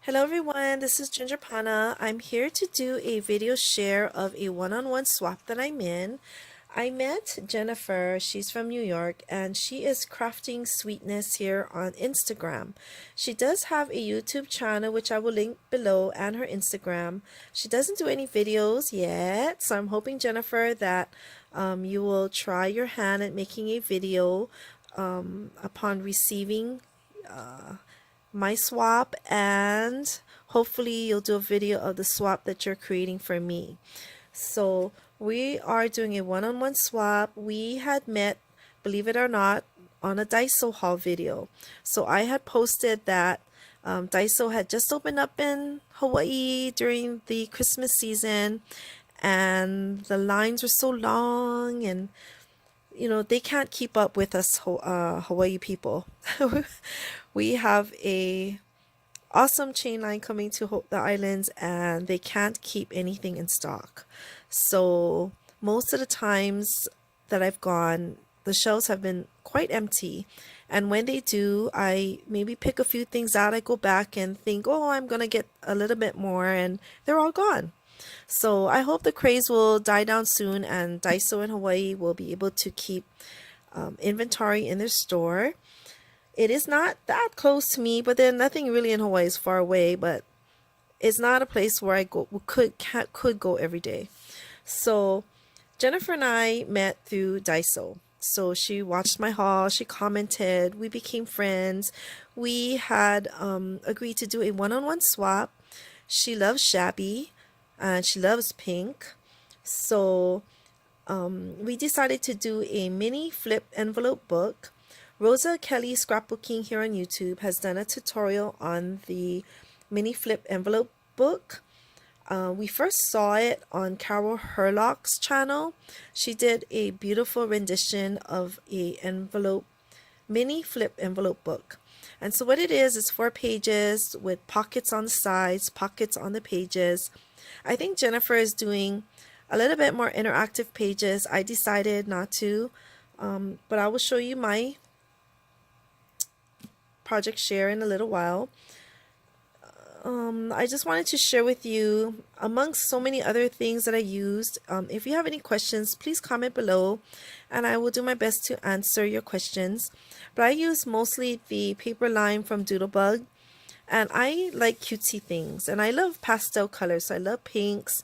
Hello everyone, this is Ginger Pana. I'm here to do a video share of a one-on-one swap that I'm in. I met Jennifer, she's from New York, and she is crafting sweetness here on Instagram. She does have a YouTube channel, which I will link below, and her Instagram. She doesn't do any videos yet, so I'm hoping, Jennifer, that you will try your hand at making a video upon receiving my swap, and hopefully you'll do a video of the swap that you're creating for me. So we are doing a one-on-one swap. We had met, believe it or not, on a Daiso haul video. So I had posted that Daiso had just opened up in Hawaii during the Christmas season, and the lines were so long, and they can't keep up with us Hawaii people. We have a awesome chain line coming to the islands, and they can't keep anything in stock. So most of the times that I've gone, the shelves have been quite empty. And when they do, I maybe pick a few things out. I go back and think, oh, I'm going to get a little bit more, and they're all gone. So I hope the craze will die down soon, and Daiso in Hawaii will be able to keep inventory in their store. It is not that close to me, but then nothing really in Hawaii is far away, but it's not a place where I could go every day. So Jennifer and I met through Daiso. So she watched my haul, she commented, we became friends. We had agreed to do a one-on-one swap. She loves shabby and she loves pink. So we decided to do a mini flip envelope book. Rosa Kelly Scrapbooking here on YouTube has done a tutorial on the mini flip envelope book. We first saw it on Carol Herlock's channel. She did a beautiful rendition of a mini flip envelope book. And so what it is 4 pages with pockets on the sides, pockets on the pages. I think Jennifer is doing a little bit more interactive pages. I decided not to, but I will show you my project share in a little while. I just wanted to share with you, amongst so many other things that I used. If you have any questions, please comment below and I will do my best to answer your questions. But I use mostly the paper line from Doodlebug, and I like cutesy things, and I love pastel colors. So I love pinks,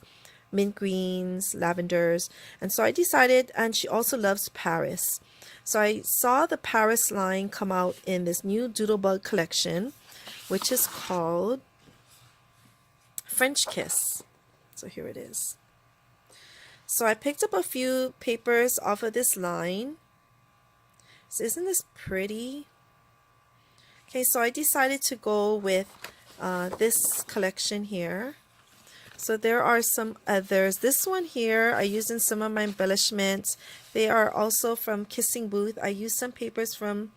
mint greens, lavenders, and so I decided, and she also loves Paris. So I saw the Paris line come out in this new Doodlebug collection, which is called French Kiss. So here it is. So I picked up a few papers off of this line. So isn't this pretty? Okay, so I decided to go with this collection here. So there are some others. This one here I used in some of my embellishments. They are also from Kissing Booth. I used some papers from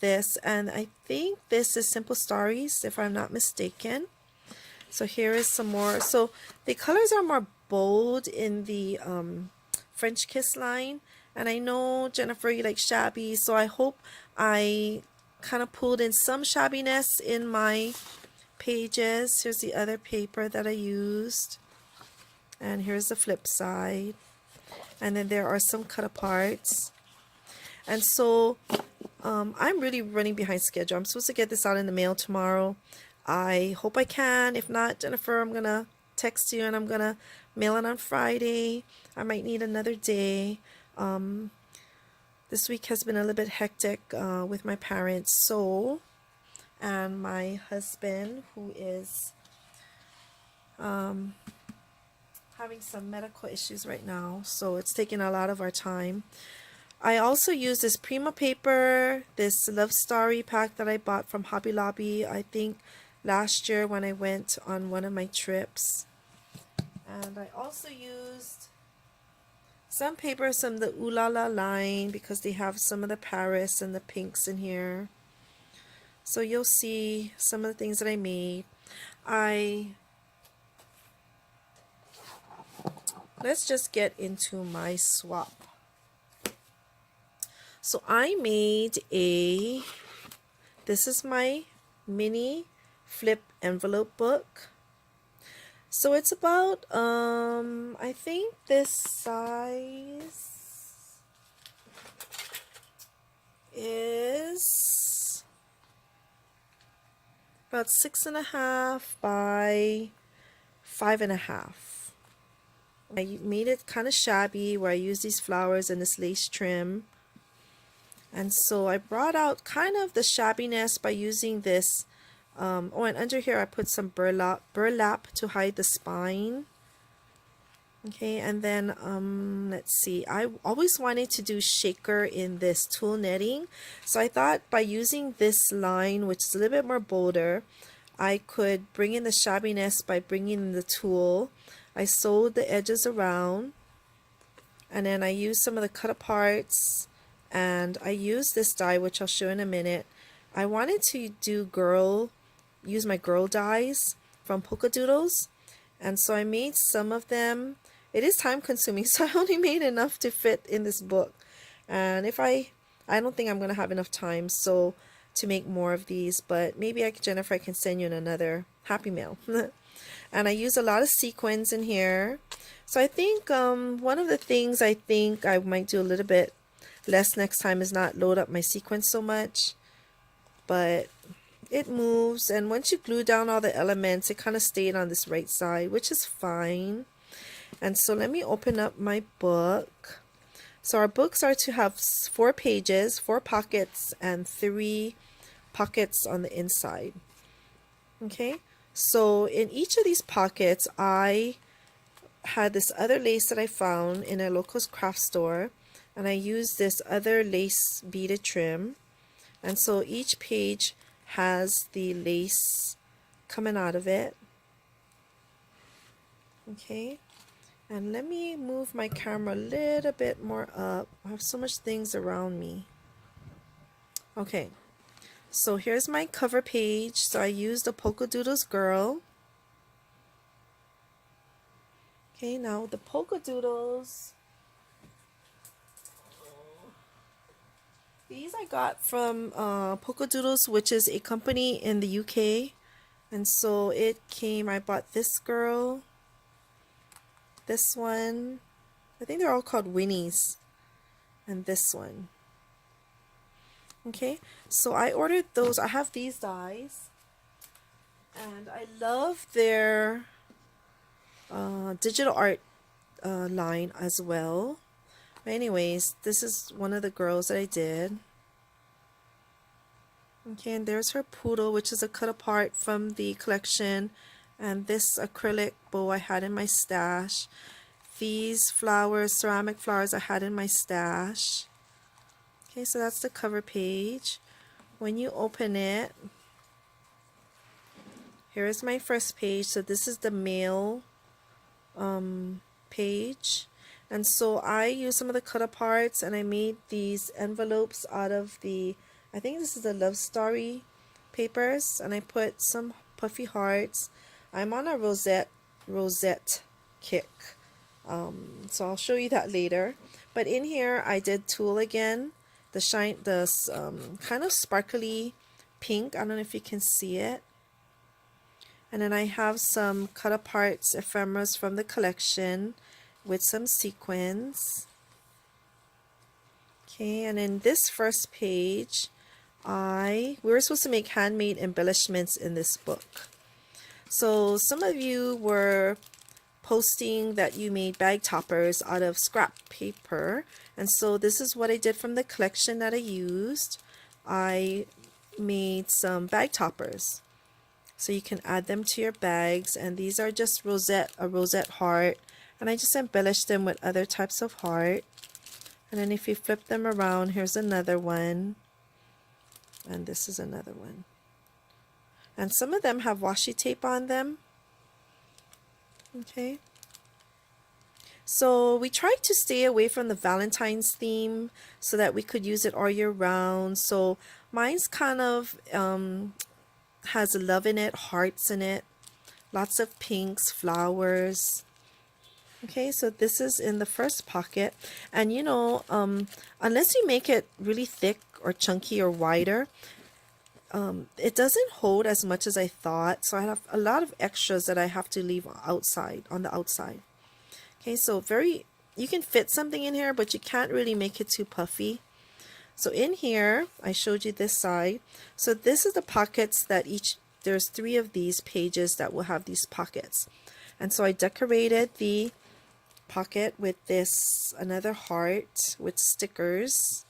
this, and I think this is Simple Stories, if I'm not mistaken. So here is some more. So the colors are more bold in the French Kiss line, and I know, Jennifer, you like shabby, so I hope I kind of pulled in some shabbiness in my pages. Here's the other paper that I used, and here's the flip side, and then there are some cut aparts. And so I'm really running behind schedule. I'm supposed to get this out in the mail tomorrow. I hope I can. If not, Jennifer, I'm gonna text you and I'm gonna mail it on Friday. I might need another day. This week has been a little bit hectic with my parents, and my husband, who is having some medical issues right now, so it's taking a lot of our time. I also use this Prima paper, this Love Story pack that I bought from Hobby Lobby, I think last year when I went on one of my trips. And I also used some papers from the Ooh La La line, because they have some of the Paris and the pinks in here. So you'll see some of the things that I made. Let's just get into my swap. So I made this is my mini flip envelope book. So it's about, I think this size is about 6.5 by 5.5. I made it kind of shabby where I used these flowers and this lace trim. And so I brought out kind of the shabbiness by using this. Oh, and under here I put some burlap to hide the spine. Okay, and then let's see. I always wanted to do shaker in this tulle netting. So I thought by using this line, which is a little bit more bolder, I could bring in the shabbiness by bringing in the tulle. I sewed the edges around, and then I used some of the cut aparts, and I used this die, which I'll show in a minute. I wanted to use my girl dies from Polka Doodles, and so I made some of them. It is time consuming, so I only made enough to fit in this book, and I don't think I'm gonna have enough time to make more of these, but maybe Jennifer, I can send you another Happy Mail. And I use a lot of sequins in here. So I think one of the things I think I might do a little bit less next time is not load up my sequins so much. But it moves, and once you glue down all the elements, it kind of stayed on this right side, which is fine. And so let me open up my book. So our books are to have 4 pages, 4 pockets, and 3 pockets on the inside. Okay. So in each of these pockets, I had this other lace that I found in a local craft store, and I used this other lace beaded trim, and so each page has the lace coming out of it. Okay, and let me move my camera a little bit more up. I have so much things around me. Okay. So here's my cover page. So I used a Polka Doodles girl. Okay, now the Polka Doodles. These I got from Polka Doodles, which is a company in the UK. And so it came, I bought this girl, this one. I think they're all called Winnies. And this one. Okay, so I ordered those. I have these dies, and I love their digital art line as well. But anyways, this is one of the girls that I did. Okay, and there's her poodle, which is a cut apart from the collection, and this acrylic bow I had in my stash. These flowers, ceramic flowers, I had in my stash. Okay, so that's the cover page. When you open it, here is my first page. So this is the mail page. And so I used some of the cut aparts, and I made these envelopes out of the, I think this is the Love Story papers, and I put some puffy hearts. I'm on a rosette kick. So I'll show you that later. But in here I did tulle again. The kind of sparkly pink. I don't know if you can see it. And then I have some cut aparts ephemeras from the collection with some sequins. Okay, and in this first page, we were supposed to make handmade embellishments in this book. So some of you were posting that you made bag toppers out of scrap paper, and so this is what I did from the collection that I used. I made some bag toppers, so you can add them to your bags, and these are just a rosette heart, and I just embellished them with other types of heart. And then if you flip them around, here's another one, and this is another one, and some of them have washi tape on them. Okay, so we tried to stay away from the Valentine's theme so that we could use it all year round. So mine's kind of has love in it, hearts in it, lots of pinks, flowers. Okay, so this is in the first pocket, and you know, unless you make it really thick or chunky or wider, it doesn't hold as much as I thought, so I have a lot of extras that I have to leave outside, on the outside. Okay, so you can fit something in here, but you can't really make it too puffy. So in here, I showed you this side. So this is the pockets that there's 3 of these pages that will have these pockets. And so I decorated the pocket with another heart with stickers.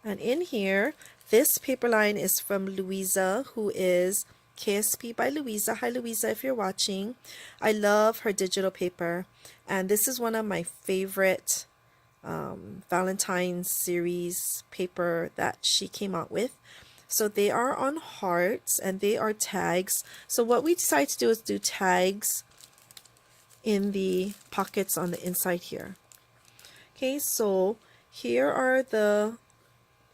And in here, this paper line is from Louisa, who is KSP by Louisa. Hi Louisa, if you're watching. I love her digital paper. And this is one of my favorite Valentine's series paper that she came out with. So they are on hearts and they are tags. So what we decided to do is do tags in the pockets on the inside here. Okay, so here are the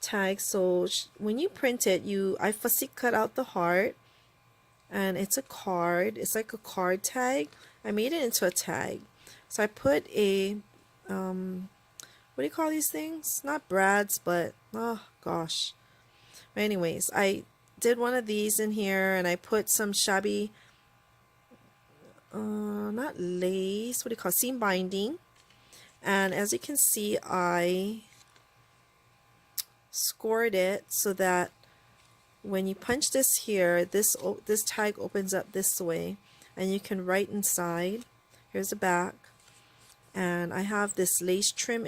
tags. So when you print it, I fussy cut out the heart, and it's a card. It's like a card tag. I made it into a tag. So I put a what do you call these things? Not brads, but oh gosh. But anyways, I did one of these in here, and I put some shabby not lace, what do you call it? Seam binding. And as you can see, I scored it so that when you punch this here, this tag opens up this way, and you can write inside. Here's the back, and I have this lace trim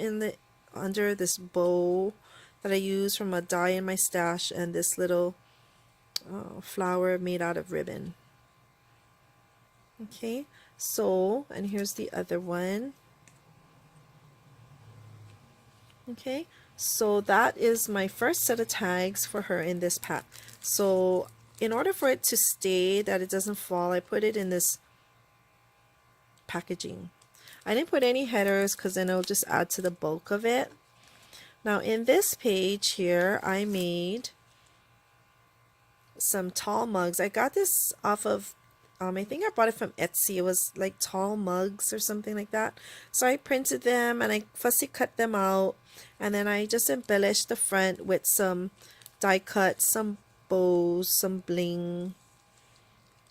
under this bow that I use from a die in my stash, and this little flower made out of ribbon. Okay, so, and here's the other one. Okay, so that is my first set of tags for her in this pack. So in order for it to stay, that it doesn't fall, I put it in this packaging. I didn't put any headers because then it'll just add to the bulk of it. Now in this page here, I made some tall mugs. I got this off of I think I bought it from Etsy. It was like tall mugs or something like that. So I printed them and I fussy cut them out, and then I just embellished the front with some die cuts, some bows, some bling.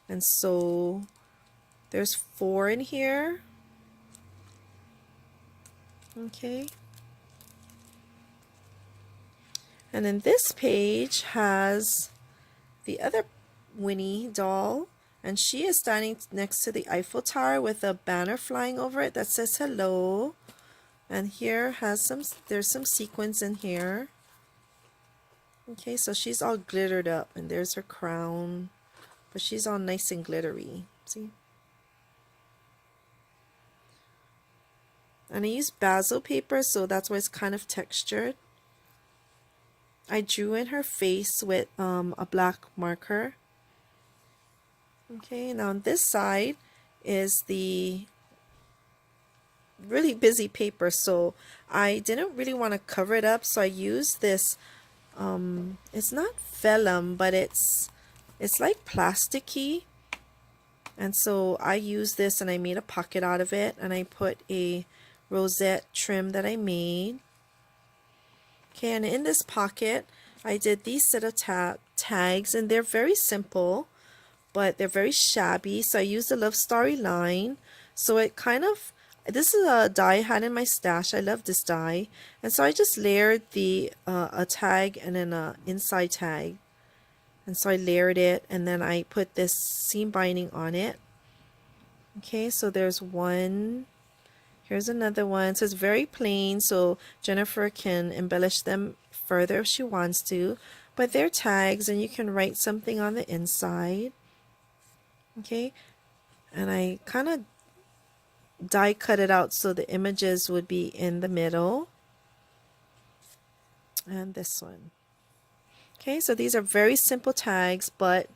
And so there's 4 in here. Okay. And then this page has the other Winnie doll, and she is standing next to the Eiffel Tower with a banner flying over it that says hello. And here there's some sequins in here. Okay, so she's all glittered up, and there's her crown, but she's all nice and glittery. See? And I used basil paper, so that's why it's kind of textured. I drew in her face with a black marker. Okay, now on this side is the really busy paper, so I didn't really want to cover it up, so I used this it's not vellum, but it's like plasticky, and so I used this and I made a pocket out of it, and I put a rosette trim that I made. Okay, and in this pocket I did these set of tags, and they're very simple, but they're very shabby. So I used a Love Story line. So it kind of, this is a die I had in my stash. I love this die. And so I just layered a tag and then a inside tag. And so I layered it, and then I put this seam binding on it. Okay, so there's one. Here's another one. So it's very plain, so Jennifer can embellish them further if she wants to. But they're tags, and you can write something on the inside. Okay, and I kind of die cut it out so the images would be in the middle. And this one. Okay, so these are very simple tags, but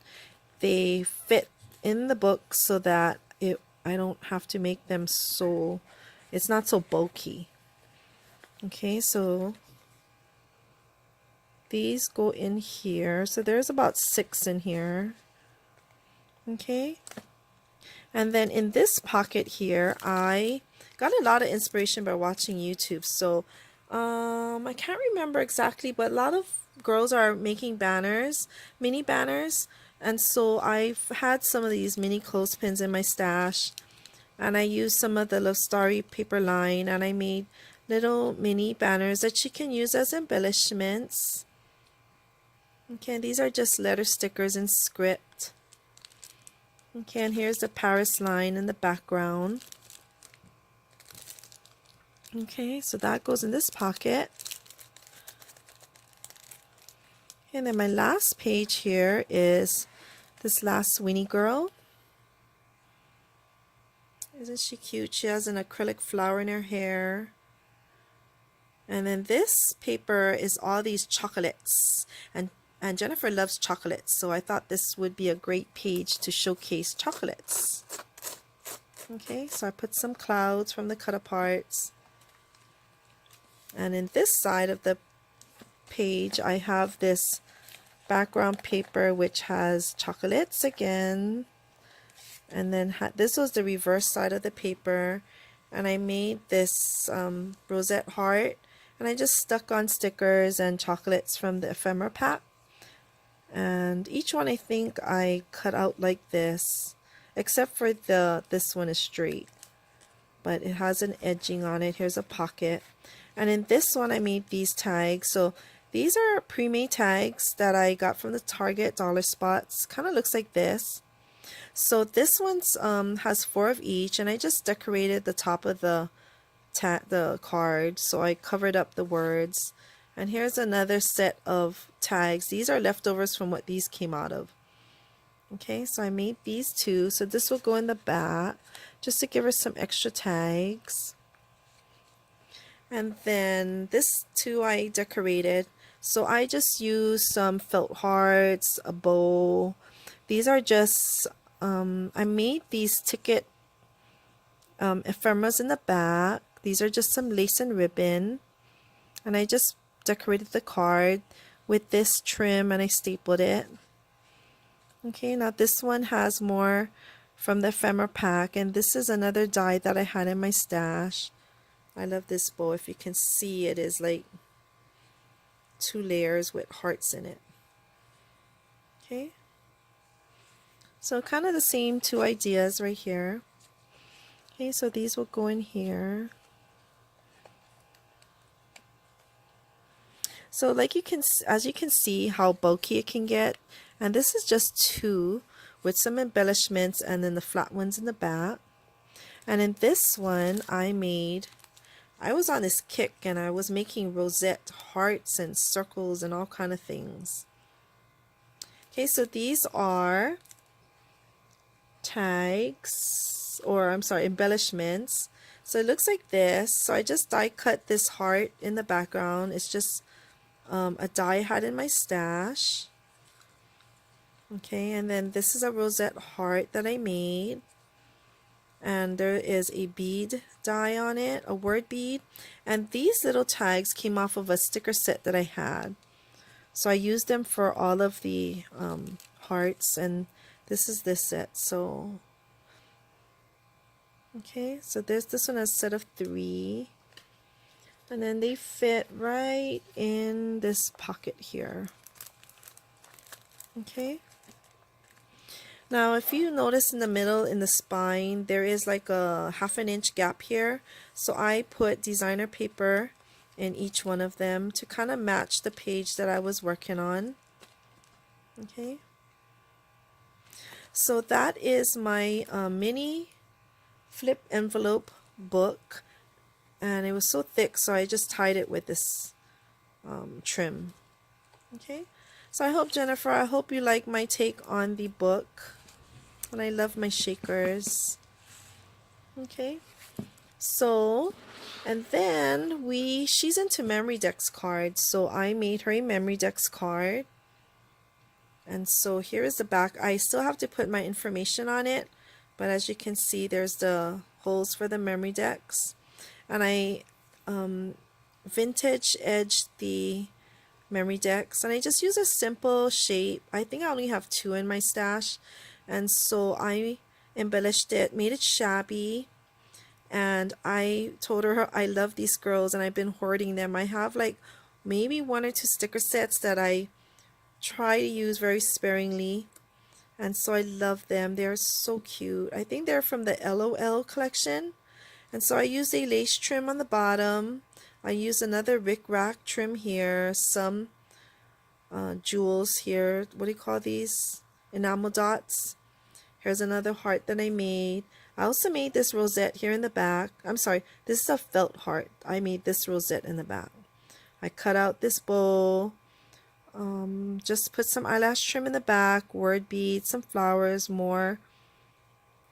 they fit in the book so that I don't have to make them so, it's not so bulky. Okay, so these go in here. So there's about 6 in here. Okay, and then in this pocket here, I got a lot of inspiration by watching YouTube. So I can't remember exactly, but a lot of girls are making banners, mini banners. And so I've had some of these mini clothespins in my stash. And I used some of the Love Story paper line, and I made little mini banners that you can use as embellishments. Okay, these are just letter stickers in script. Okay, and here's the Paris line in the background. Okay, so that goes in this pocket. And then my last page here is this last Winnie girl. Isn't she cute? She has an acrylic flower in her hair. And then this paper is all these chocolates. And Jennifer loves chocolates, so I thought this would be a great page to showcase chocolates. Okay, so I put some clouds from the cut aparts. And in this side of the page, I have this background paper which has chocolates again. And then this was the reverse side of the paper. And I made this rosette heart. And I just stuck on stickers and chocolates from the ephemera pack. And each one I think I cut out like this. Except for this one is straight. But it has an edging on it. Here's a pocket. And in this one I made these tags. So these are pre-made tags that I got from the Target dollar spots. Kind of looks like this. So this one's has 4 of each, and I just decorated the top of the card, so I covered up the words. And here's another set of tags. These are leftovers from what these came out of. Okay, so I made these 2. So this will go in the back just to give her some extra tags. And then this 2 I decorated. So I just used some felt hearts, a bow. These are just, I made these ticket ephemeras in the back. These are just some lace and ribbon. And I just decorated the card with this trim and I stapled it. Okay, now this one has more from the ephemera pack, and this is another die that I had in my stash. I love this bow. If you can see, it is like 2 layers with hearts in it. Okay, so kind of the same 2 ideas right here. Okay, so these will go in here. So like as you can see how bulky it can get, and this is just 2 with some embellishments and then the flat ones in the back. And in this one I was on this kick and I was making rosette hearts and circles and all kind of things. Okay, so these are tags, or I'm sorry, embellishments. So it looks like this. So I just die cut this heart in the background. It's just a die I had in my stash. Okay, and then this is a rosette heart that I made. And there is a bead die on it, a word bead. And these little tags came off of a sticker set that I had. So I used them for all of the hearts, and this is this set. So, okay, so there's this one, a set of 3. And then they fit right in this pocket here. Okay. Now, if you notice in the middle, in the spine, there is like a 1/2 inch gap here. So I put designer paper in each one of them to kind of match the page that I was working on. Okay. So that is my mini flip envelope book. And it was so thick, so I just tied it with this trim. Okay, so I hope, Jennifer, I hope you like my take on the book. And I love my shakers. Okay, so, and then she's into memory decks cards, so I made her a memory decks card. And so here is the back. I still have to put my information on it, but as you can see, there's the holes for the memory decks. And I vintage edged the memory decks, and I just use a simple shape. I think I only have 2 in my stash, and so I embellished it, made it shabby, and I told her I love these girls and I've been hoarding them. I have like maybe 1 or 2 sticker sets that I try to use very sparingly, and so I love them. They're so cute. I think they're from the LOL collection. And so I used a lace trim on the bottom. I used another rickrack trim here, some jewels here. What do you call these? Enamel dots. Here's another heart that I made. I also made this rosette here in the back. I'm sorry, this is a felt heart. I made this rosette in the back. I cut out this bow. Just put some eyelash trim in the back, word beads, some flowers, more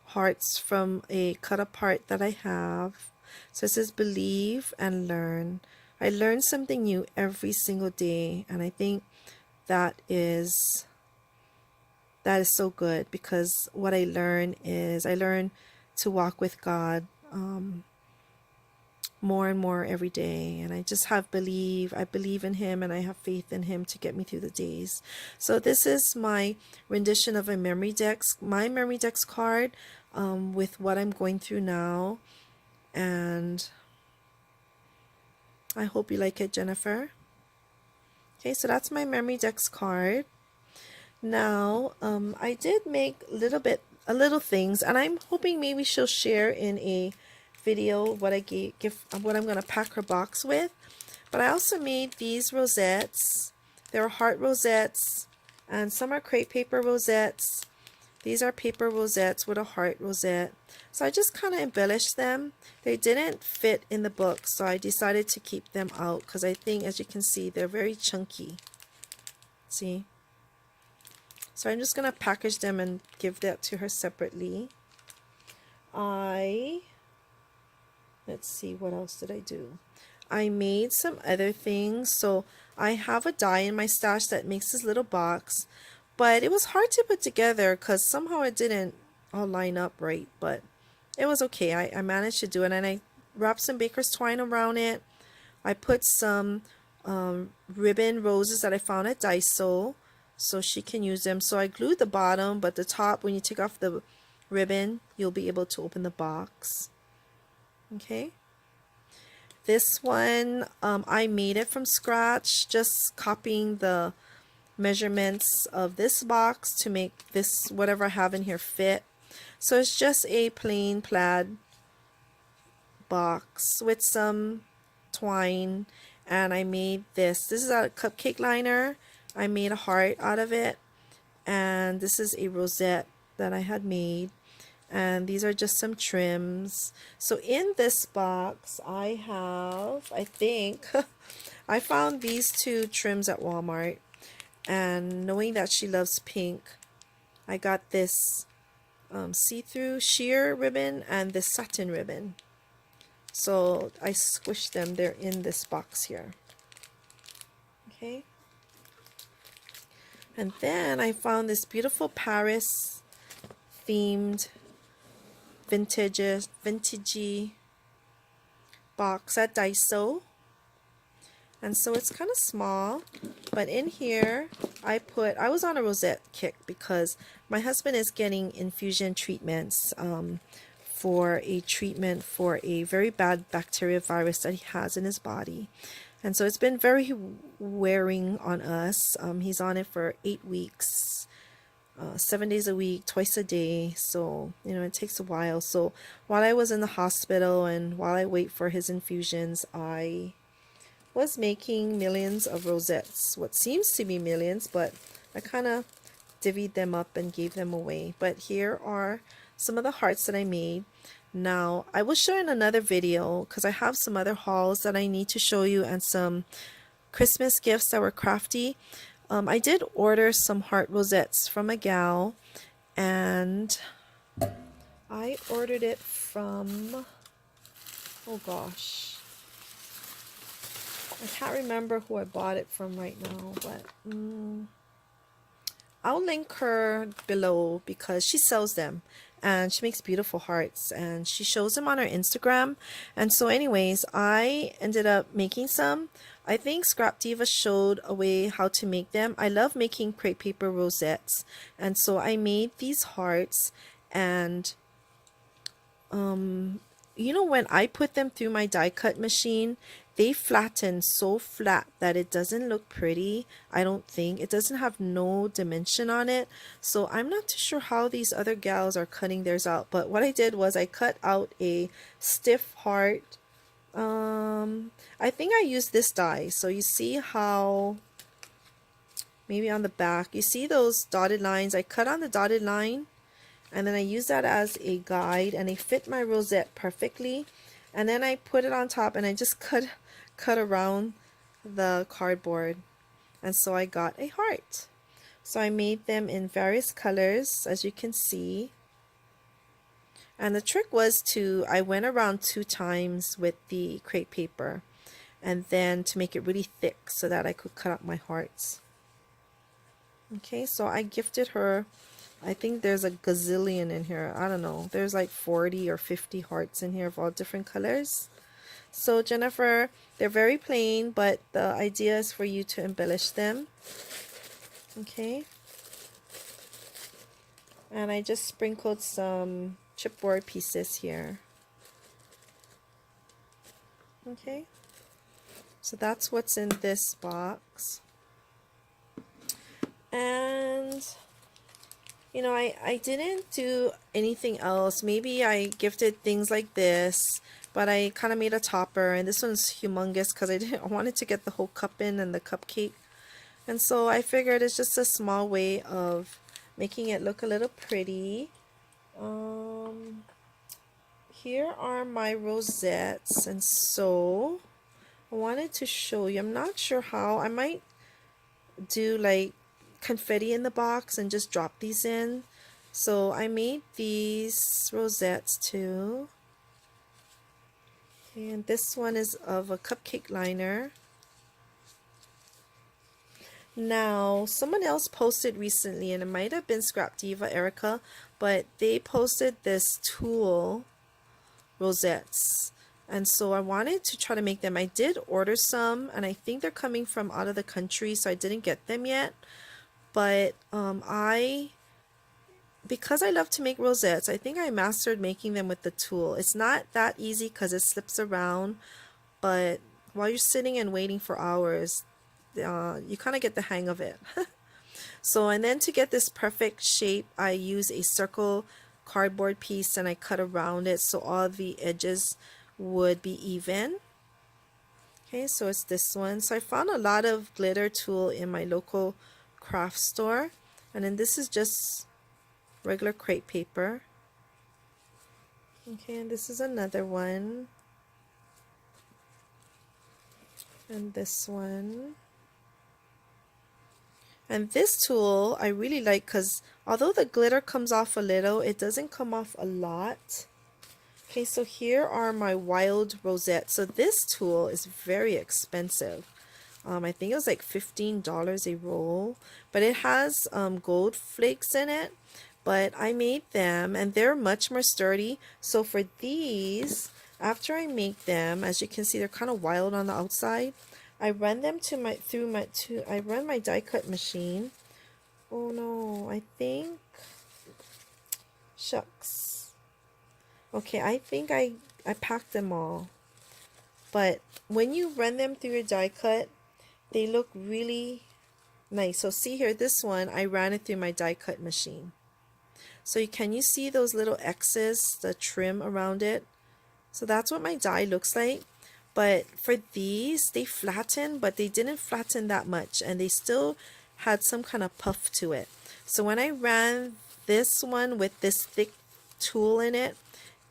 hearts from a cut apart that I have. So it says believe and learn. I learn something new every single day, and I think that is so good, because what I learn is I learn to walk with God more and more every day, and I just I believe in him, and I have faith in him to get me through the days. So this is my rendition of a memory decks, my memory decks card, with what I'm going through now, and I hope you like it, Jennifer. Okay, so that's my memory decks card. Now I did make a little things, and I'm hoping maybe she'll share in a video what what I'm gonna pack her box with. But I also made these rosettes. They're heart rosettes, and some are crepe paper rosettes. These are paper rosettes with a heart rosette. So I just kind of embellished them. They didn't fit in the book, so I decided to keep them out because I think, as you can see, they're very chunky. See? So I'm just going to package them and give that to her separately. Let's see, what else did I do? I made some other things. So I have a die in my stash that makes this little box, but it was hard to put together because somehow it didn't all line up right, but it was okay. I managed to do it, and I wrapped some baker's twine around it. I put some ribbon roses that I found at Daiso so she can use them. So I glued the bottom, but the top, when you take off the ribbon, you'll be able to open the box. Okay. This one, I made it from scratch, just copying the measurements of this box to make this, whatever I have in here, fit. So it's just a plain plaid box with some twine, and I made this. This is a cupcake liner. I made a heart out of it, and this is a rosette that I had made, and these are just some trims. So in this box I have, I think I found these 2 trims at Walmart, and knowing that she loves pink, I got this see-through sheer ribbon and this satin ribbon. So I squished them. They're in this box here. Okay. And then I found this beautiful Paris themed vintagey box at Daiso. And so it's kind of small, but in here I was on a rosette kick because my husband is getting infusion treatments for a treatment for a very bad bacteria virus that he has in his body. And so it's been very wearing on us. He's on it for 8 weeks, 7 days a week, twice a day. So, you know, it takes a while. So while I was in the hospital and while I wait for his infusions, I was making millions of rosettes, what seems to be millions, but I kind of divvied them up and gave them away. But here are some of the hearts that I made. Now I will show in another video because I have some other hauls that I need to show you and some Christmas gifts that were crafty. I did order some heart rosettes from a gal, and I ordered it from, oh gosh, I can't remember who I bought it from right now, but I'll link her below because she sells them and she makes beautiful hearts and she shows them on her Instagram. And so anyways, I ended up making some. I think Scrap Diva showed a way how to make them. I love making crepe paper rosettes, and so I made these hearts, and you know, when I put them through my die cut machine, they flatten so flat that it doesn't look pretty. I don't think it doesn't have no dimension on it. So I'm not too sure how these other gals are cutting theirs out. But what I did was I cut out a stiff heart. I think I used this die. So you see how maybe on the back, you see those dotted lines? I cut on the dotted line and then I use that as a guide and they fit my rosette perfectly. And then I put it on top and I just cut around the cardboard, and so I got a heart. So I made them in various colors, as you can see. And the trick was I went around 2 times with the crepe paper, and then to make it really thick so that I could cut up my hearts. Okay, so I gifted her, I think there's a gazillion in here. I don't know. There's like 40 or 50 hearts in here of all different colors. So Jennifer, they're very plain, but the idea is for you to embellish them. Okay. And I just sprinkled some chipboard pieces here. Okay. So that's what's in this box. And you know, I didn't do anything else. Maybe I gifted things like this, but I kind of made a topper, and this one's humongous because I wanted to get the whole cup in and the cupcake. And so I figured it's just a small way of making it look a little pretty. Here are my rosettes, and so I wanted to show you. I'm not sure how. I might do like confetti in the box and just drop these in. So I made these rosettes too. And this one is of a cupcake liner. Now, someone else posted recently, and it might have been Scrap Diva Erica, but they posted this tulle rosettes. And so I wanted to try to make them. I did order some, and I think they're coming from out of the country, so I didn't get them yet. But because I love to make rosettes, I think I mastered making them with the tulle. It's not that easy because it slips around, but while you're sitting and waiting for hours, you kind of get the hang of it. So, and then to get this perfect shape, I use a circle cardboard piece and I cut around it so all the edges would be even. Okay, so it's this one. So I found a lot of glitter tulle in my local craft store, and then this is just regular crepe paper. Okay, and this is another one, and this one. And this tulle I really like because although the glitter comes off a little, it doesn't come off a lot. Okay, so here are my wild rosettes. So this tulle is very expensive. I think it was like $15 a roll, but it has gold flakes in it. But I made them and they're much more sturdy. So for these, after I make them, as you can see, they're kind of wild on the outside. I run them I run my die cut machine. Oh no, I think, shucks. Okay, I think I packed them all. But when you run them through your die cut, they look really nice. So see here, this one, I ran it through my die cut machine. So can you see those little X's, the trim around it? So that's what my die looks like. But for these, they flatten, but they didn't flatten that much, and they still had some kind of puff to it. So when I ran this one with this thick tulle in it,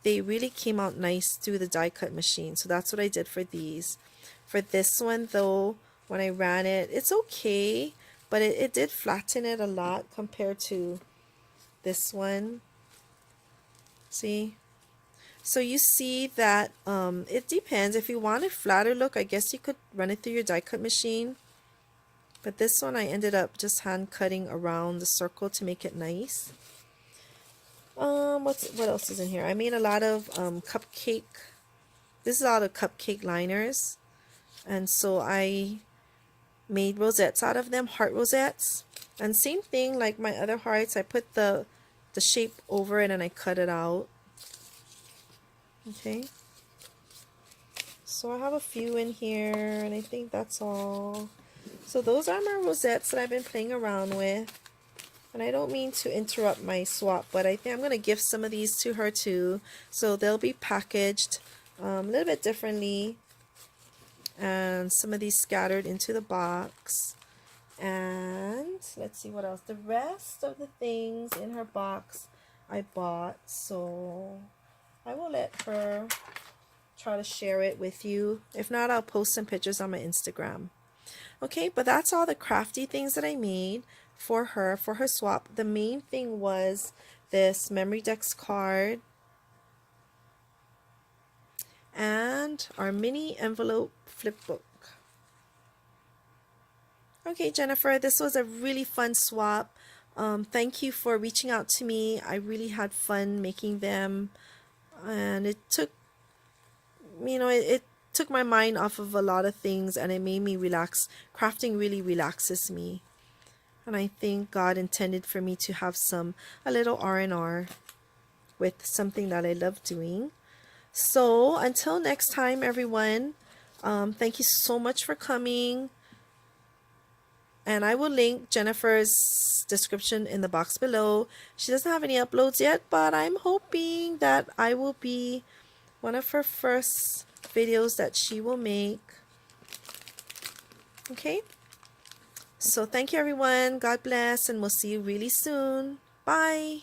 they really came out nice through the die cut machine. So that's what I did for these. For this one though, when I ran it, it's okay, but it did flatten it a lot compared to this one. See? So you see that it depends. If you want a flatter look, I guess you could run it through your die cut machine. But this one I ended up just hand cutting around the circle to make it nice. What else is in here? I made a lot of cupcake. This is all the cupcake liners. And so I made rosettes out of them, heart rosettes. And same thing like my other hearts, I put the shape over it and I cut it out. Okay. So I have a few in here, and I think that's all. So those are my rosettes that I've been playing around with. And I don't mean to interrupt my swap, but I think I'm going to give some of these to her too. So they'll be packaged a little bit differently. And some of these scattered into the box. And let's see what else. The rest of the things in her box I bought. So I will let her try to share it with you. If not, I'll post some pictures on my Instagram. Okay, but that's all the crafty things that I made for her swap. The main thing was this Memory Decks card and our mini envelope flip book. Okay, Jennifer, this was a really fun swap. Thank you for reaching out to me. I really had fun making them, and it took, it took my mind off of a lot of things, and it made me relax. Crafting really relaxes me. And I think God intended for me to have a little R&R with something that I love doing. So until next time, everyone, thank you so much for coming. And I will link Jennifer's description in the box below. She doesn't have any uploads yet, but I'm hoping that I will be one of her first videos that she will make. Okay? So thank you, everyone. God bless, and we'll see you really soon. Bye.